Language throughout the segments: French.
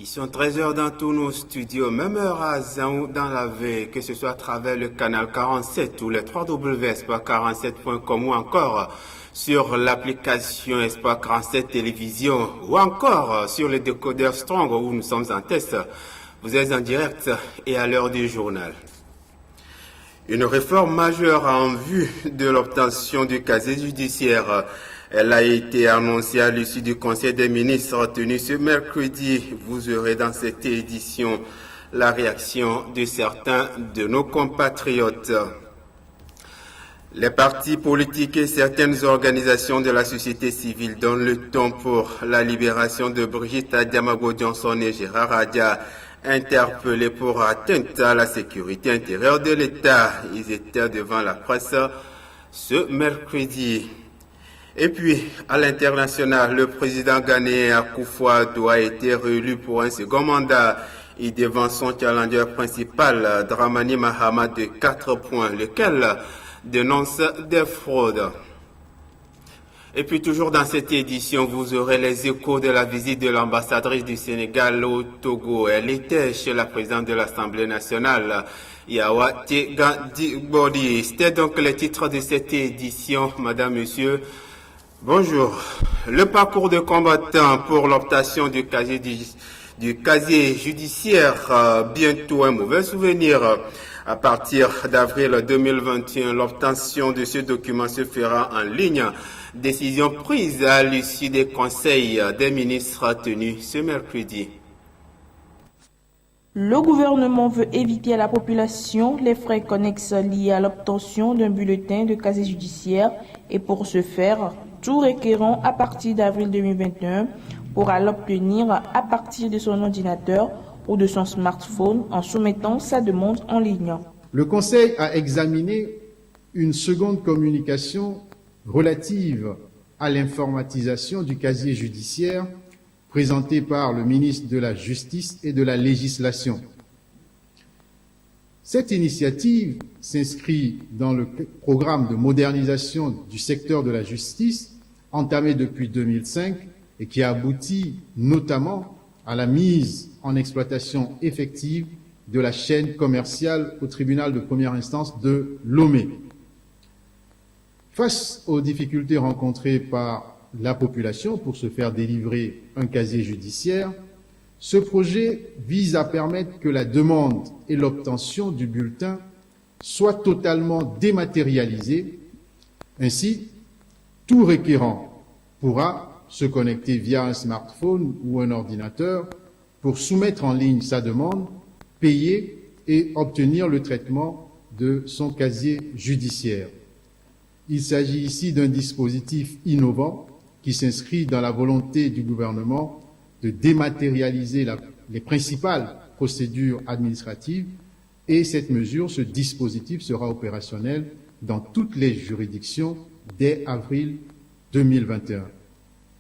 Ils sont 13h dans tous nos studios, même heure à Zan ou dans la veille, que ce soit à travers le canal 47 ou le www.espoir47.com ou encore sur l'application Espoir 47 Télévision ou encore sur le décodeur Strong où nous sommes en test. Vous êtes en direct et à l'heure du journal. Une réforme majeure en vue de l'obtention du casier judiciaire. Elle a été annoncée à l'issue du Conseil des ministres tenu ce mercredi. Vous aurez dans cette édition la réaction de certains de nos compatriotes. Les partis politiques et certaines organisations de la société civile donnent le ton pour la libération de Brigitte Adiamago Johnson et Gérard Adia, interpellés pour atteinte à la sécurité intérieure de l'État. Ils étaient devant la presse ce mercredi. Et puis, à l'international, le président ghanéen Akufo-Addo a été réélu pour un second mandat. Il devance son challenger principal, Dramani Mahama, de 4 points, lequel dénonce des fraudes. Et puis, toujours dans cette édition, vous aurez les échos de la visite de l'ambassadrice du Sénégal au Togo. Elle était chez la présidente de l'Assemblée nationale, Yawa Tega-Dibodi. C'était donc le titre de cette édition, madame, monsieur. Bonjour. Le parcours de combattant pour l'obtention du casier judiciaire, bientôt un mauvais souvenir. À partir d'avril 2021, l'obtention de ce document se fera en ligne. Décision prise à l'issue des conseils des ministres tenus ce mercredi. Le gouvernement veut éviter à la population les frais connexes liés à l'obtention d'un bulletin de casier judiciaire et pour ce faire, tout requérant à partir d'avril 2021 pourra l'obtenir à partir de son ordinateur ou de son smartphone en soumettant sa demande en ligne. Le Conseil a examiné une seconde communication relative à l'informatisation du casier judiciaire présentée par le ministre de la Justice et de la Législation. Cette initiative s'inscrit dans le programme de modernisation du secteur de la justice entamé depuis 2005 et qui aboutit notamment à la mise en exploitation effective de la chaîne commerciale au tribunal de première instance de Lomé. Face aux difficultés rencontrées par la population pour se faire délivrer un casier judiciaire, ce projet vise à permettre que la demande et l'obtention du bulletin soient totalement dématérialisées. Ainsi, tout requérant pourra se connecter via un smartphone ou un ordinateur pour soumettre en ligne sa demande, payer et obtenir le traitement de son casier judiciaire. Il s'agit ici d'un dispositif innovant qui s'inscrit dans la volonté du gouvernement de dématérialiser les principales procédures administratives et cette mesure, ce dispositif sera opérationnel dans toutes les juridictions dès avril 2021.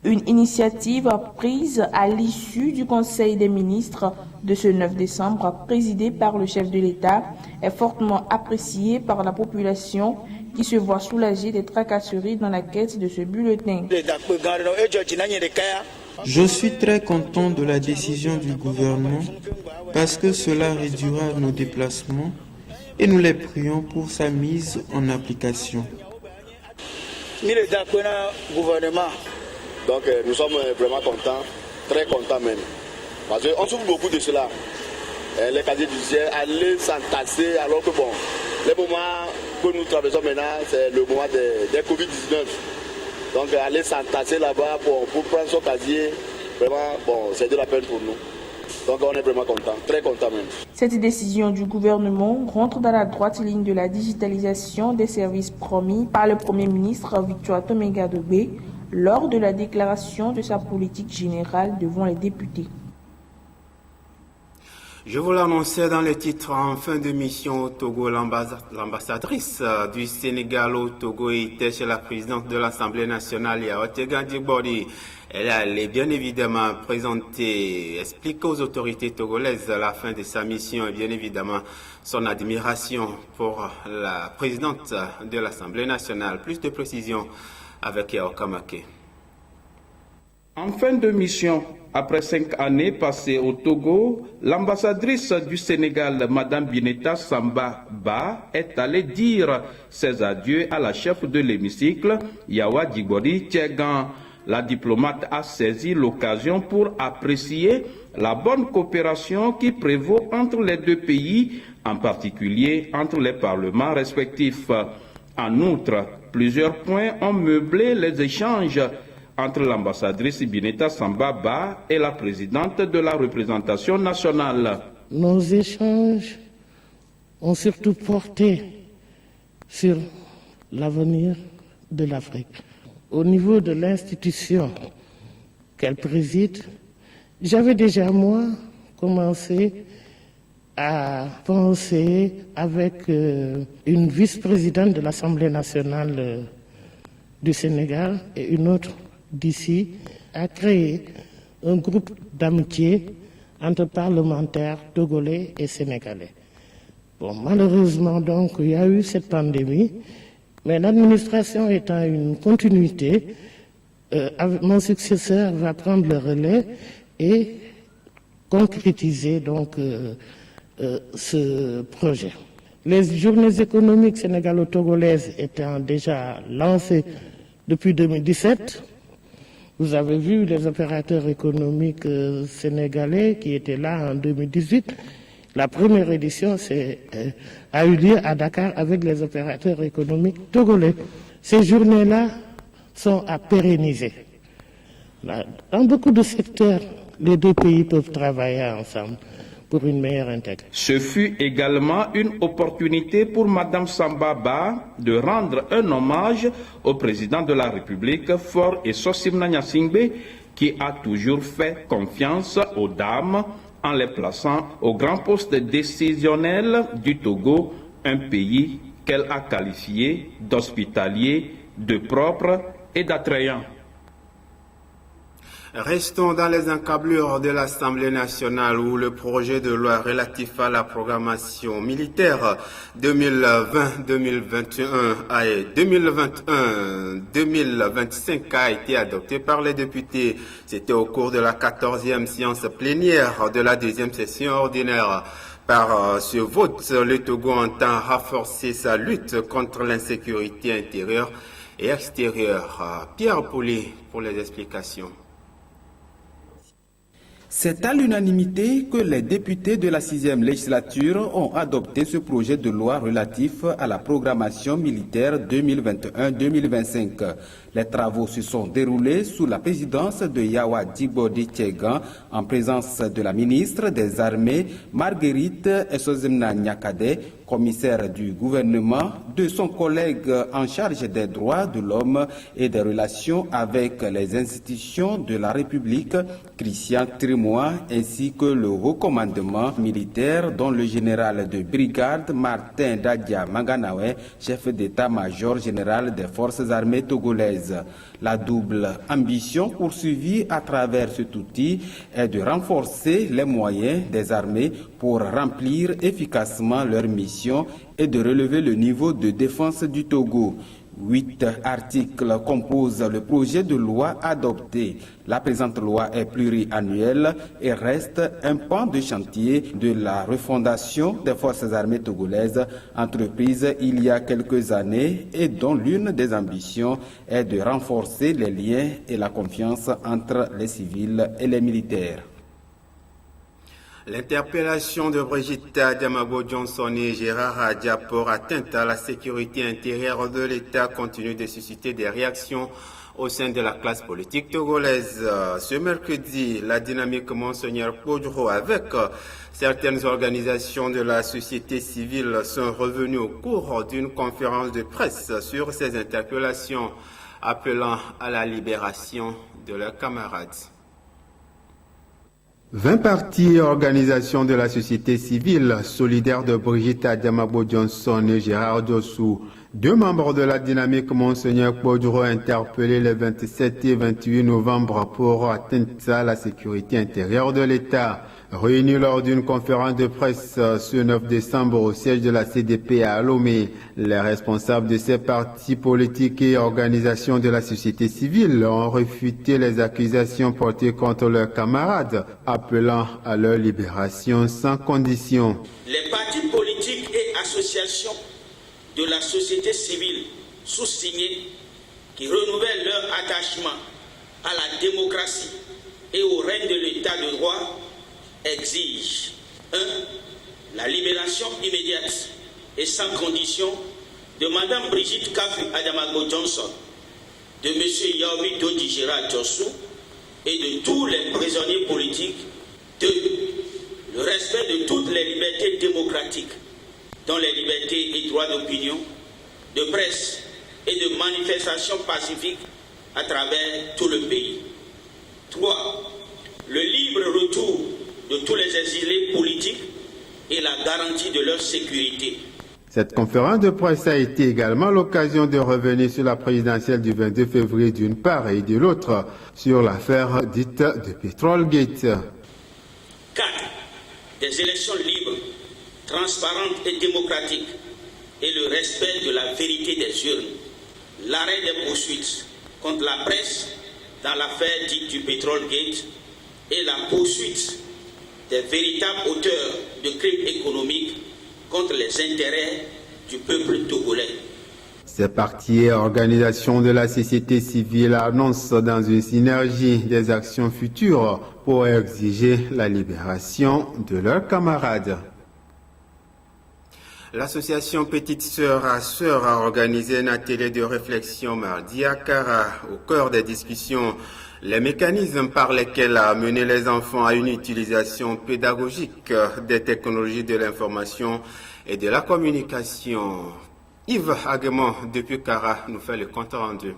Une initiative prise à l'issue du Conseil des ministres de ce 9 décembre, présidé par le chef de l'État, est fortement appréciée par la population qui se voit soulagée des tracasseries dans la quête de ce bulletin. Je suis très content de la décision du gouvernement parce que cela réduira nos déplacements et nous les prions pour sa mise en application. Donc nous sommes vraiment contents, très contents même. Parce qu'on souffre beaucoup de cela. Les casiers judiciaires allaient s'entasser alors que bon, le moment que nous traversons maintenant, c'est le moment des Covid-19. Donc aller s'entasser là-bas pour prendre son casier, vraiment, bon, c'est de la peine pour nous. Donc on est vraiment contents, très contents même. Cette décision du gouvernement rentre dans la droite ligne de la digitalisation des services promis par le Premier ministre Victoire Tomenga-Dogbé lors de la déclaration de sa politique générale devant les députés. Je vous l'annonçais dans les titres en fin de mission au Togo, l'ambassadrice du Sénégal au Togo était chez la présidente de l'Assemblée nationale, Yawa Tega-Dibodi. Elle allait bien évidemment présenter, expliquer aux autorités togolaises la fin de sa mission et bien évidemment son admiration pour la présidente de l'Assemblée nationale. Plus de précisions avec Yao Kamake. En fin de mission, après 5 années passées au Togo, l'ambassadrice du Sénégal, Mme Bineta Samba Ba, est allée dire ses adieux à la chef de l'hémicycle, Yawa Djibori Tchegan. La diplomate a saisi l'occasion pour apprécier la bonne coopération qui prévaut entre les deux pays, en particulier entre les parlements respectifs. En outre, plusieurs points ont meublé les échanges entre l'ambassadrice Bineta Samba Ba et la présidente de la représentation nationale. Nos échanges ont surtout porté sur l'avenir de l'Afrique. Au niveau de l'institution qu'elle préside, j'avais déjà, moi, commencé à penser avec une vice-présidente de l'Assemblée nationale du Sénégal et une autre d'ici, à créer un groupe d'amitié entre parlementaires togolais et sénégalais. Bon, malheureusement, donc, il y a eu cette pandémie, mais l'administration étant une continuité, mon successeur va prendre le relais et concrétiser donc ce projet. Les journées économiques sénégalo-togolaises étant déjà lancées depuis 2017, vous avez vu les opérateurs économiques sénégalais qui étaient là en 2018. La première édition a eu lieu à Dakar avec les opérateurs économiques togolais. Ces journées-là sont à pérenniser. Dans beaucoup de secteurs, les deux pays peuvent travailler ensemble pour une meilleure intégration. Ce fut également une opportunité pour Mme Samba Ba de rendre un hommage au président de la République, Faure Essosimna Gnassingbé, qui a toujours fait confiance aux dames en les plaçant au grand poste décisionnel du Togo, un pays qu'elle a qualifié d'hospitalier, de propre et d'attrayant. Restons dans les encablures de l'Assemblée nationale où le projet de loi relatif à la programmation militaire 2020-2021 et 2021-2025 a été adopté par les députés. C'était au cours de la 14e séance plénière de la deuxième session ordinaire. Par ce vote, le Togo entend renforcer sa lutte contre l'insécurité intérieure et extérieure. Pierre Poulet pour les explications. C'est à l'unanimité que les députés de la 6e législature ont adopté ce projet de loi relatif à la programmation militaire 2021-2025. Les travaux se sont déroulés sous la présidence de Yawa Djibori Tchegan en présence de la ministre des Armées Marguerite Essosimna Gnakade, commissaire du gouvernement, de son collègue en charge des droits de l'homme et des relations avec les institutions de la République, Christian Trimois, ainsi que le haut commandement militaire dont le général de brigade Martin Dadia Manganawe, chef d'état-major général des forces armées togolaises. La double ambition poursuivie à travers cet outil est de renforcer les moyens des armées pour remplir efficacement leur mission et de relever le niveau de défense du Togo. 8 articles composent le projet de loi adopté. La présente loi est pluriannuelle et reste un pan de chantier de la refondation des forces armées togolaises, entreprise il y a quelques années et dont l'une des ambitions est de renforcer les liens et la confiance entre les civils et les militaires. L'interpellation de Brigitte Diamago Johnson et Gérard Adia pour atteinte à la sécurité intérieure de l'État continue de susciter des réactions au sein de la classe politique togolaise. Ce mercredi, la dynamique Monseigneur Podro avec certaines organisations de la société civile sont revenues au cours d'une conférence de presse sur ces interpellations, appelant à la libération de leurs camarades. 20 partis et organisations de la société civile solidaires de Brigitte Diamago Johnson et Gérard Dossou Deux membres de la dynamique Monseigneur Poduro interpellés le 27 et 28 novembre pour atteinte à la sécurité intérieure de l'État. Réunis lors d'une conférence de presse ce 9 décembre au siège de la CDP à Lomé, les responsables de ces partis politiques et organisations de la société civile ont réfuté les accusations portées contre leurs camarades, appelant à leur libération sans condition. Les partis politiques et associations de la société civile sous-signés qui renouvellent leur attachement à la démocratie et au règne de l'État de droit exigent 1. La libération immédiate et sans condition de Mme Brigitte Kafu Adamago Johnson, de M. Yaomi Dodi Gérard Djossou et de tous les prisonniers politiques. 2. Le respect de toutes les libertés démocratiques, dont les libertés et droits d'opinion, de presse et de manifestation pacifique à travers tout le pays. 3. Le libre retour de tous les exilés politiques et la garantie de leur sécurité. Cette conférence de presse a été également l'occasion de revenir sur la présidentielle du 22 février d'une part et de l'autre sur l'affaire dite de Petrolgate. 4. Des élections libres, transparentes et démocratiques et le respect de la vérité des urnes. L'arrêt des poursuites contre la presse dans l'affaire dite du Petrolgate et la poursuite des véritables auteurs de crimes économiques contre les intérêts du peuple togolais. Ces partis et organisations de la société civile annoncent dans une synergie des actions futures pour exiger la libération de leurs camarades. L'association Petite Sœur à Sœur a organisé un atelier de réflexion mardi à Kara. Au cœur des discussions, les mécanismes par lesquels amener les enfants à une utilisation pédagogique des technologies de l'information et de la communication. Yves Aguemont, depuis Kara, nous fait le compte rendu.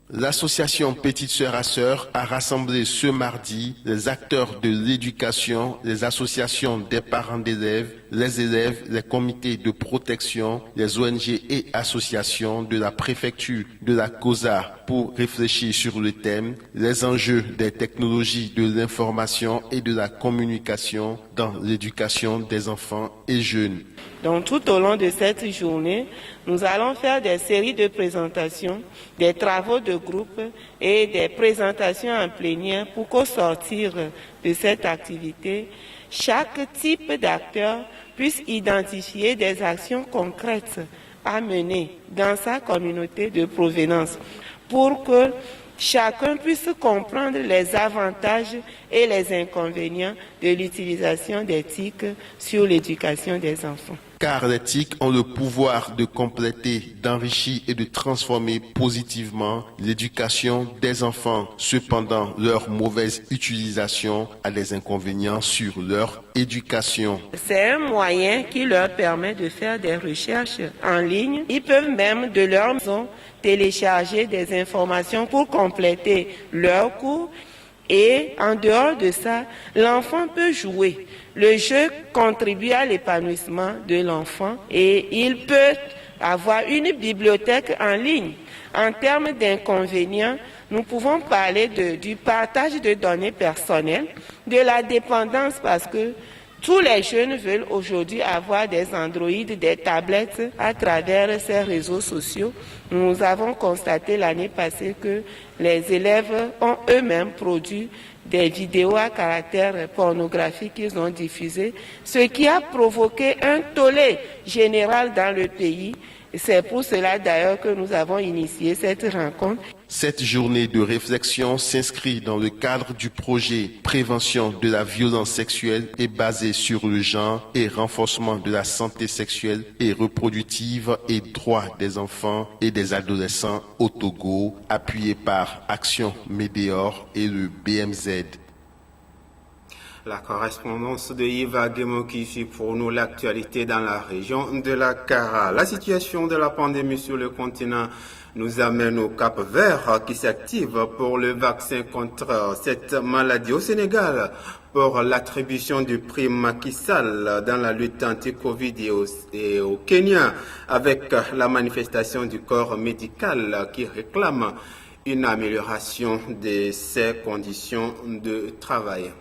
L'association Petite Sœur à Sœur a rassemblé ce mardi les acteurs de l'éducation, les associations des parents d'élèves, les comités de protection, les ONG et associations de la préfecture de la COSA pour réfléchir sur le thème « Les enjeux des technologies de l'information et de la communication dans l'éducation des enfants et jeunes ». Donc tout au long de cette journée, nous allons faire des séries de présentations, des travaux de groupe et des présentations en plénière pour qu'au sortir de cette activité, chaque type d'acteur puisse identifier des actions concrètes à mener dans sa communauté de provenance pour que chacun puisse comprendre les avantages et les inconvénients de l'utilisation des TIC sur l'éducation des enfants. Car les TIC ont le pouvoir de compléter, d'enrichir et de transformer positivement l'éducation des enfants. Cependant, leur mauvaise utilisation a des inconvénients sur leur éducation. C'est un moyen qui leur permet de faire des recherches en ligne. Ils peuvent même de leur maison télécharger des informations pour compléter leur cours. Et en dehors de ça, l'enfant peut jouer. Le jeu contribue à l'épanouissement de l'enfant et il peut avoir une bibliothèque en ligne. En termes d'inconvénients, nous pouvons parler du partage de données personnelles, de la dépendance parce que tous les jeunes veulent aujourd'hui avoir des Android, des tablettes à travers ces réseaux sociaux. Nous avons constaté l'année passée que les élèves ont eux-mêmes produit des vidéos à caractère pornographique qu'ils ont diffusées, ce qui a provoqué un tollé général dans le pays. C'est pour cela d'ailleurs que nous avons initié cette rencontre. Cette journée de réflexion s'inscrit dans le cadre du projet Prévention de la violence sexuelle et basée sur le genre et renforcement de la santé sexuelle et reproductive et droits des enfants et des adolescents au Togo, appuyé par Action Médéor et le BMZ. La correspondance de Yves Aguemo qui suit pour nous l'actualité dans la région de la Kara. La situation de la pandémie sur le continent nous amène au Cap Vert qui s'active pour le vaccin contre cette maladie au Sénégal, pour l'attribution du prix Macky Sall dans la lutte anti-Covid et au Kenya, avec la manifestation du corps médical qui réclame une amélioration de ses conditions de travail.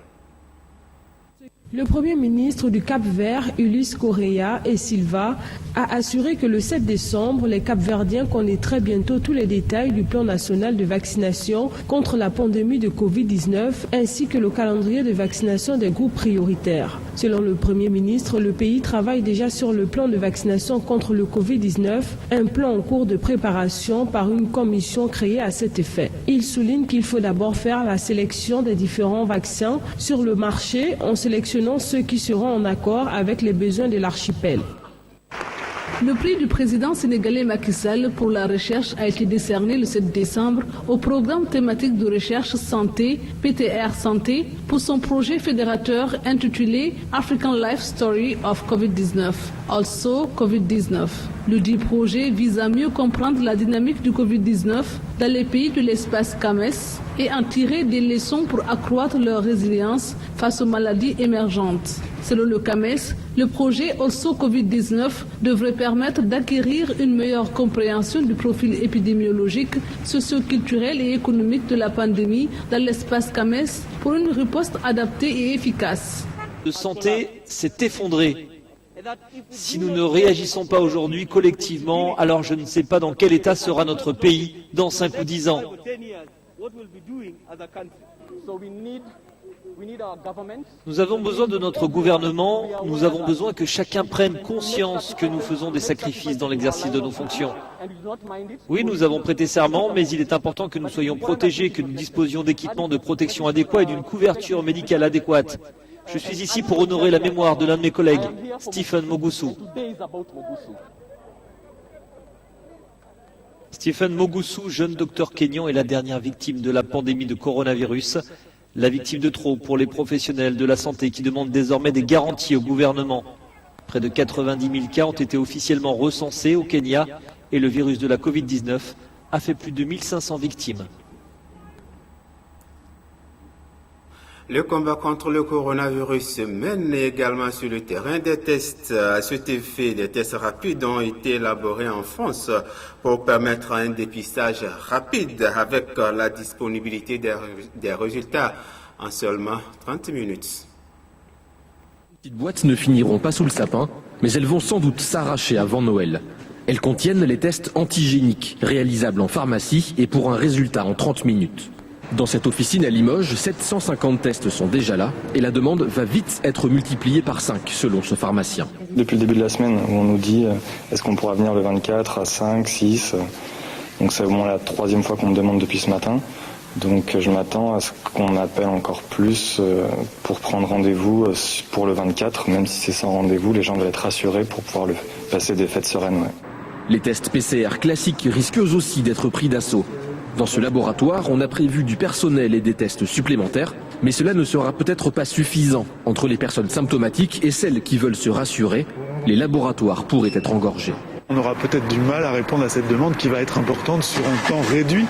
Le Premier ministre du Cap-Vert, Ulysse Correa et Silva, a assuré que le 7 décembre, les Cap-Verdiens connaîtraient bientôt tous les détails du plan national de vaccination contre la pandémie de Covid-19 ainsi que le calendrier de vaccination des groupes prioritaires. Selon le Premier ministre, le pays travaille déjà sur le plan de vaccination contre le Covid-19, un plan en cours de préparation par une commission créée à cet effet. Il souligne qu'il faut d'abord faire la sélection des différents vaccins sur le marché en sélectionnant ceux qui seront en accord avec les besoins de l'archipel. Le prix du président sénégalais Macky Sall pour la recherche a été décerné le 7 décembre au programme thématique de recherche santé, PTR Santé, pour son projet fédérateur intitulé African Life Story of COVID-19, also COVID-19. Le dit projet vise à mieux comprendre la dynamique du Covid-19 dans les pays de l'espace CAMES et en tirer des leçons pour accroître leur résilience face aux maladies émergentes. Selon le CAMES, le projet Also Covid-19 devrait permettre d'acquérir une meilleure compréhension du profil épidémiologique, socio-culturel et économique de la pandémie dans l'espace CAMES pour une riposte adaptée et efficace. De santé s'est effondré. Si nous ne réagissons pas aujourd'hui collectivement, alors je ne sais pas dans quel état sera notre pays dans 5 ou 10 ans. Nous avons besoin de notre gouvernement, nous avons besoin que chacun prenne conscience que nous faisons des sacrifices dans l'exercice de nos fonctions. Oui, nous avons prêté serment, mais il est important que nous soyons protégés, que nous disposions d'équipements de protection adéquats et d'une couverture médicale adéquate. Je suis ici pour honorer la mémoire de l'un de mes collègues, Stephen Mogusu. Stephen Mogusu, jeune docteur kényan, est la dernière victime de la pandémie de coronavirus. La victime de trop pour les professionnels de la santé qui demandent désormais des garanties au gouvernement. Près de 90 000 cas ont été officiellement recensés au Kenya et le virus de la Covid-19 a fait plus de 1500 victimes. Le combat contre le coronavirus mène également sur le terrain des tests. À cet effet, des tests rapides ont été élaborés en France pour permettre un dépistage rapide avec la disponibilité des résultats en seulement 30 minutes. Les petites boîtes ne finiront pas sous le sapin, mais elles vont sans doute s'arracher avant Noël. Elles contiennent les tests antigéniques réalisables en pharmacie et pour un résultat en 30 minutes. Dans cette officine à Limoges, 750 tests sont déjà là et la demande va vite être multipliée par 5 selon ce pharmacien. Depuis le début de la semaine où on nous dit est-ce qu'on pourra venir le 24 à 5, 6, donc c'est au moins la 3e fois qu'on me demande depuis ce matin. Donc je m'attends à ce qu'on appelle encore plus pour prendre rendez-vous pour le 24, même si c'est sans rendez-vous, les gens doivent être rassurés pour pouvoir passer des fêtes sereines. Ouais. Les tests PCR classiques risquent eux aussi d'être pris d'assaut. Dans ce laboratoire, on a prévu du personnel et des tests supplémentaires, mais cela ne sera peut-être pas suffisant. Entre les personnes symptomatiques et celles qui veulent se rassurer, les laboratoires pourraient être engorgés. On aura peut-être du mal à répondre à cette demande qui va être importante sur un temps réduit,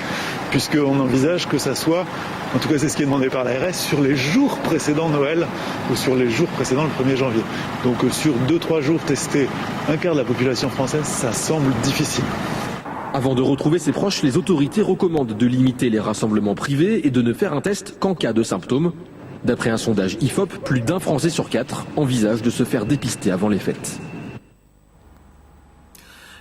puisqu'on envisage que ça soit, en tout cas c'est ce qui est demandé par l'ARS, sur les jours précédant Noël ou sur les jours précédant le 1er janvier. Donc sur 2-3 jours tester un quart de la population française, ça semble difficile. Avant de retrouver ses proches, les autorités recommandent de limiter les rassemblements privés et de ne faire un test qu'en cas de symptômes. D'après un sondage IFOP, plus d'1 Français sur 4 envisage de se faire dépister avant les fêtes.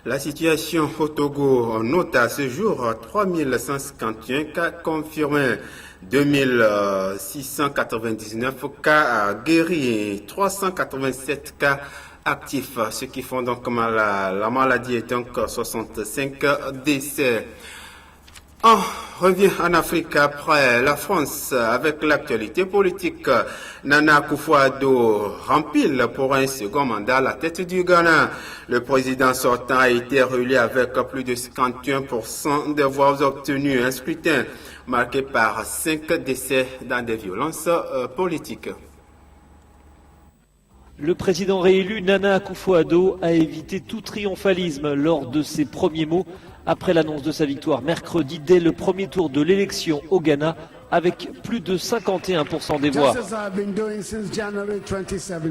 La situation au Togo, on note à ce jour 3151 cas confirmés, 2699 cas guéris et 387 cas actifs, ce qui font donc la maladie est donc 65 décès. On revient en Afrique après la France avec l'actualité politique. Nana Akufo-Addo rempile pour un second mandat à la tête du Ghana. Le président sortant a été réélu avec plus de 51% des voix obtenues. Un scrutin marqué par 5 décès dans des violences politiques. Le président réélu Nana Akufo-Addo a évité tout triomphalisme lors de ses premiers mots après l'annonce de sa victoire mercredi dès le premier tour de l'élection au Ghana avec plus de 51% des voix.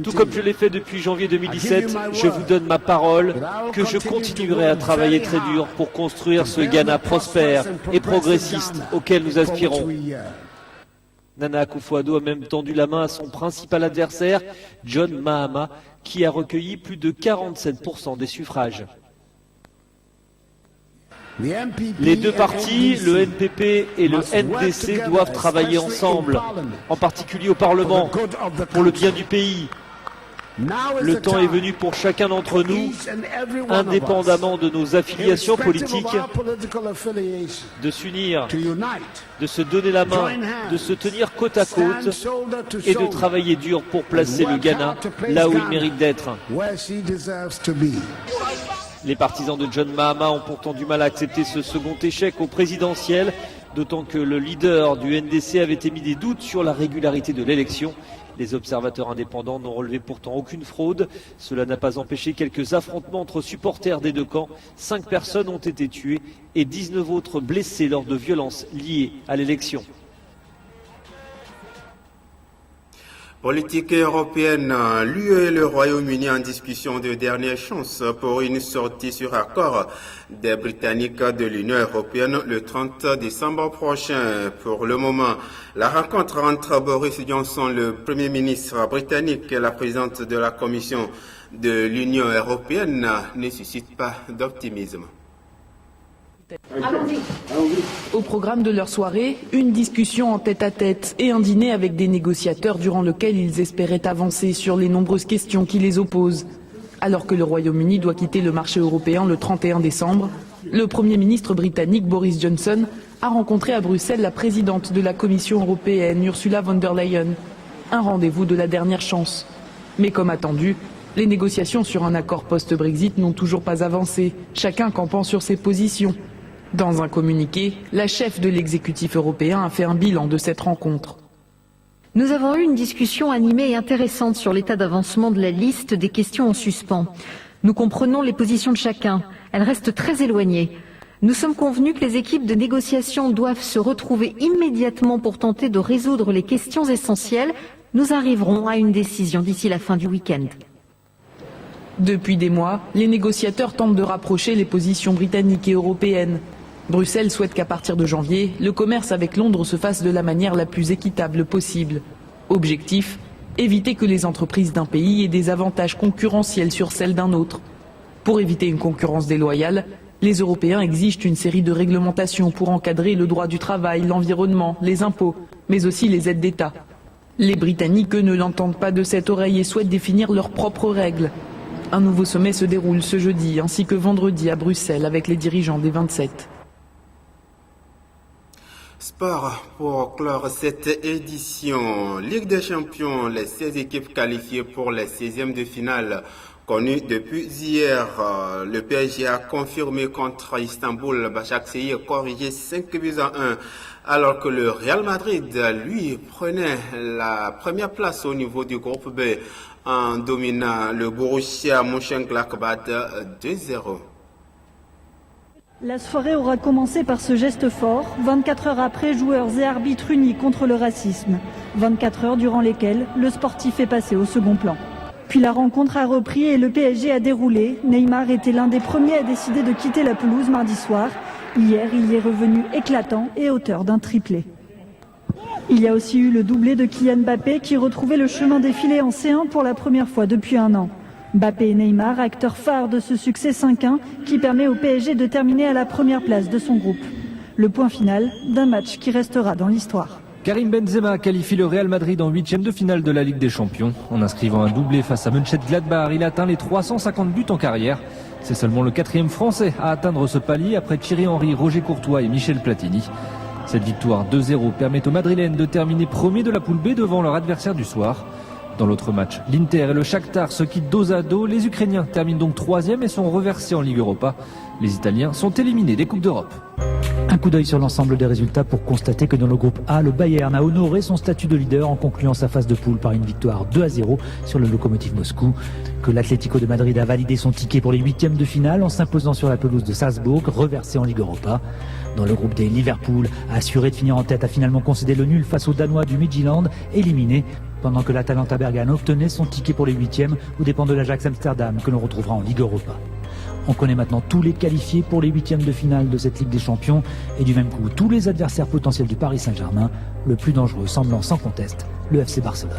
Tout comme je l'ai fait depuis janvier 2017, je vous donne ma parole que je continuerai à travailler très dur pour construire ce Ghana prospère et progressiste auquel nous aspirons. Nana Akufo-Addo a même tendu la main à son principal adversaire, John Mahama, qui a recueilli plus de 47% des suffrages. Les deux partis, le NPP et le NDC, doivent travailler ensemble, en particulier au Parlement, pour le bien du pays. Le temps est venu pour chacun d'entre nous, indépendamment de nos affiliations politiques, de s'unir, de se donner la main, de se tenir côte à côte et de travailler dur pour placer le Ghana là où il mérite d'être. Les partisans de John Mahama ont pourtant du mal à accepter ce second échec au présidentiel, d'autant que le leader du NDC avait émis des doutes sur la régularité de l'élection. Les observateurs indépendants n'ont relevé pourtant aucune fraude. Cela n'a pas empêché quelques affrontements entre supporters des deux camps. 5 personnes ont été tuées et 19 autres blessées lors de violences liées à l'élection. Politique européenne, l'UE et le Royaume-Uni en discussion de dernière chance pour une sortie sur accord des Britanniques de l'Union européenne le 30 décembre prochain. Pour le moment, la rencontre entre Boris Johnson, le Premier ministre britannique, et la présidente de la Commission de l'Union européenne ne suscite pas d'optimisme. Au programme de leur soirée, une discussion en tête-à-tête et un dîner avec des négociateurs durant lequel ils espéraient avancer sur les nombreuses questions qui les opposent. Alors que le Royaume-Uni doit quitter le marché européen le 31 décembre, le Premier ministre britannique Boris Johnson a rencontré à Bruxelles la présidente de la Commission européenne, Ursula von der Leyen. Un rendez-vous de la dernière chance. Mais comme attendu, les négociations sur un accord post-Brexit n'ont toujours pas avancé, chacun campant sur ses positions. Dans un communiqué, la chef de l'exécutif européen a fait un bilan de cette rencontre. Nous avons eu une discussion animée et intéressante sur l'état d'avancement de la liste des questions en suspens. Nous comprenons les positions de chacun. Elles restent très éloignées. Nous sommes convenus que les équipes de négociation doivent se retrouver immédiatement pour tenter de résoudre les questions essentielles. Nous arriverons à une décision d'ici la fin du week-end. Depuis des mois, les négociateurs tentent de rapprocher les positions britanniques et européennes. Bruxelles souhaite qu'à partir de janvier, le commerce avec Londres se fasse de la manière la plus équitable possible. Objectif, éviter que les entreprises d'un pays aient des avantages concurrentiels sur celles d'un autre. Pour éviter une concurrence déloyale, les Européens exigent une série de réglementations pour encadrer le droit du travail, l'environnement, les impôts, mais aussi les aides d'État. Les Britanniques, eux, ne l'entendent pas de cette oreille et souhaitent définir leurs propres règles. Un nouveau sommet se déroule ce jeudi ainsi que vendredi à Bruxelles avec les dirigeants des 27. Sport pour clore cette édition. Ligue des Champions, les 16 équipes qualifiées pour les 16e de finale connues depuis hier. Le PSG a confirmé contre Istanbul, Başakşehir corrigé 5-1, alors que le Real Madrid, lui, prenait la première place au niveau du groupe B en dominant le Borussia Mönchengladbach 2-0. La soirée aura commencé par ce geste fort, 24 heures après, joueurs et arbitres unis contre le racisme. 24 heures durant lesquelles le sportif est passé au second plan. Puis la rencontre a repris et le PSG a déroulé. Neymar était l'un des premiers à décider de quitter la pelouse mardi soir. Hier, il y est revenu éclatant et auteur d'un triplé. Il y a aussi eu le doublé de Kylian Mbappé qui retrouvait le chemin des filets en C1 pour la première fois depuis un an. Mbappé et Neymar, acteurs phares de ce succès 5-1 qui permet au PSG de terminer à la première place de son groupe. Le point final d'un match qui restera dans l'histoire. Karim Benzema qualifie le Real Madrid en 8e de finale de la Ligue des Champions. En inscrivant un doublé face à Mönchengladbach, il atteint les 350 buts en carrière. C'est seulement le 4e Français à atteindre ce palier après Thierry Henry, Roger Courtois et Michel Platini. Cette victoire 2-0 permet aux Madrilènes de terminer premier de la poule B devant leur adversaire du soir. Dans l'autre match, l'Inter et le Shakhtar se quittent dos à dos. Les Ukrainiens terminent donc 3e et sont reversés en Ligue Europa. Les Italiens sont éliminés des Coupes d'Europe. Un coup d'œil sur l'ensemble des résultats pour constater que dans le groupe A, le Bayern a honoré son statut de leader en concluant sa phase de poule par une victoire 2-0 sur le Lokomotiv Moscou. Que l'Atlético de Madrid a validé son ticket pour les huitièmes de finale en s'imposant sur la pelouse de Salzbourg, reversé en Ligue Europa. Dans le groupe D, Liverpool, assuré de finir en tête, a finalement concédé le nul face aux Danois du Midtjylland, éliminé, pendant que l'Atalanta Bergame obtenait son ticket pour les huitièmes aux dépens de l'Ajax Amsterdam, que l'on retrouvera en Ligue Europa. On connaît maintenant tous les qualifiés pour les huitièmes de finale de cette Ligue des Champions et du même coup tous les adversaires potentiels du Paris Saint-Germain, le plus dangereux semblant sans conteste le FC Barcelone.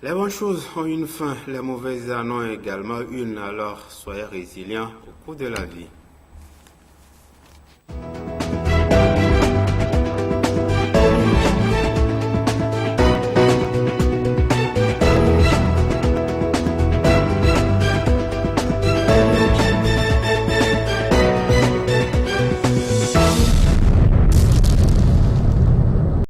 Les bonnes choses ont une fin, les mauvaises en ont également une, alors soyez résilients au cours de la vie.